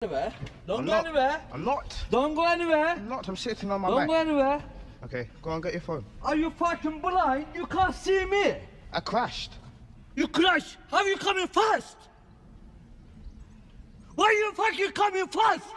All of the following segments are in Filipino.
Anywhere. Don't I'm go not. anywhere. I'm not. Don't go anywhere. I'm not. I'm sitting on my Don't back. go anywhere. Okay, go on, get your phone. Are you fucking blind? You can't see me. I crashed. You crashed. How are you coming fast? Why are you fucking coming fast?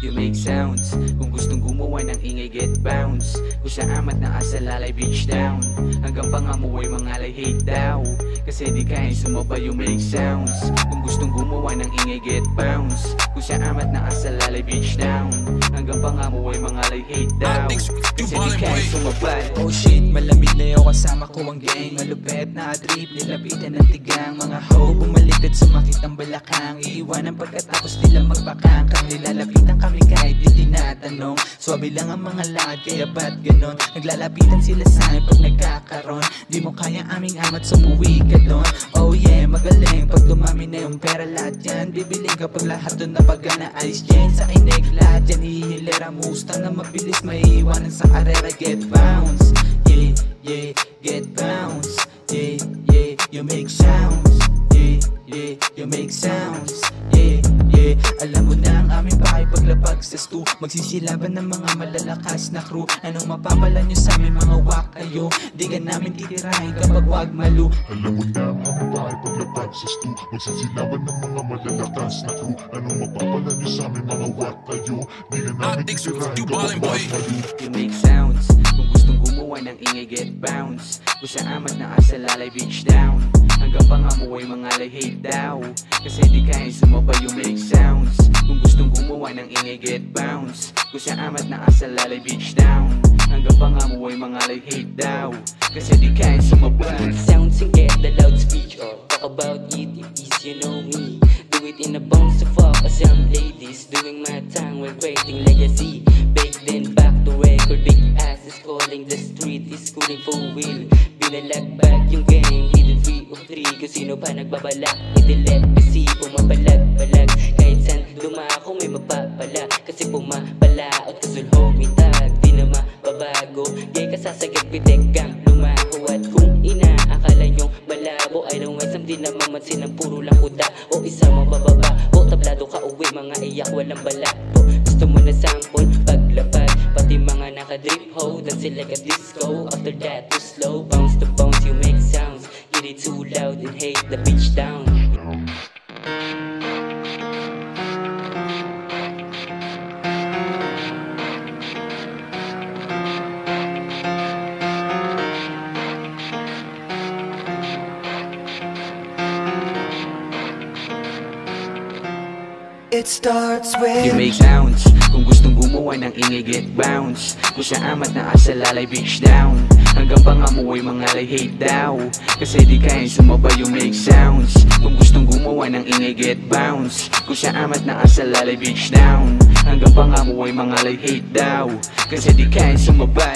You make sounds. Kung gustong gumawa ng ingay, get bounce. Kung sa amat na asa lalay, bitch down. Hanggang pangamuhay mangalay, hate daw. Kasi di kaya sumaba, you make sounds. Kung gustong gumawa ng ingay, get bounce. Kung sa amat na asa lalay, bitch down. Hanggang pangamuhay mangalay, hate daw. Kasi di kaya sumaba. Oh shit, malamig na yung kasama ko ang gang. Malupet na trip, nilapitan ng tigang. Mga hoe, bumalik at sumakit ang balakang. Iiwanan pagkatapos nila magbakang. Kang nilalapitan kami kahit di tinatanong. Swabe lang ang mga lakad, kaya ba't ganon? Naglalapitan sila sa akin pag nagkakaroon. Di mo kaya aming amat, sumuwi ka doon. Oh yeah, magaling pag dumami na yung pera, lahat yan bibiling kapag lahat doon napagana. Ice chain sa inek, lahat yan hihilera. Mustang na mabilis, maiiwanan sa karera. Get bounce, yeah, yeah, get bounce. Yeah, yeah, you make sounds. Yeah, yeah, you make sounds. Yeah, yeah, alam mo na ang aming pakipaglapag sa stu. Magsisilaban ng mga malalakas na crew. Anong mapapala nyo sa aming mga wak kayo? Di ka namin titirahin kapag wag malu. Alam mo na ang aming pakipaglapag sa stu. Magsisilaban ng mga malalakas na crew. Anong mapapala nyo sa aming mga wak kayo? Di ka namin titirahin kapag wag malu. You make sounds. Kung gustong gumawa ng ingay, get bounce. Kung sa amat na asa lalay, bitch down. Hanggang pangamuhay mangalay, hate daw. Kasi di kaya sumaba, you make sounds. Kung gustong gumawa ng ingay, get bounce. Kung sa amat na asa lalay, bitch down. Hanggang pangamuhay mangalay, hate daw. Kasi di kaya sumaba. Sounds and get the loudspeaker. Talk about it, if you know me. Do it in a bounce to fuck some ladies. Doing my time while creating legacy. Baked then back to record. Big ass is calling, the street is schooling for wheel. Binalagback yung game, hidden 3 of 3. Kung sino pa nagbabalak, i-delete. Kasi pumapalag-balag. Kahit saan dumako may mapapala. Kasi pumapalaot kasulhomitag. Di na mababago, di ka sasagad pitekang lumako. At kung inaakala nyong malabo, ay nang wesam di na mamansin ang puro lang kuda. O isa mabababa, o tablado ka uwi. Mga iyak walang balato. Gusto mo na sample, paglapag. Pati mga nakadrip ho, dancing like a disco. After that too slow, bounce to bounce you make sounds. Get it too loud and hate the bitch down. It starts with You make sounds. Kung gustong gumawa ng ingay, get bounce. Kung sa amat na asa lalay, bitch down. Hanggang pangamuhay mangalay, hate daw. Kasi di kaya sumaba, you make sounds. Kung gustong gumawa ng ingay, get bounce. Kung sa amat na asa lalay, bitch down. Hanggang pangamuhay mangalay, hate daw. Kasi di kaya sumaba.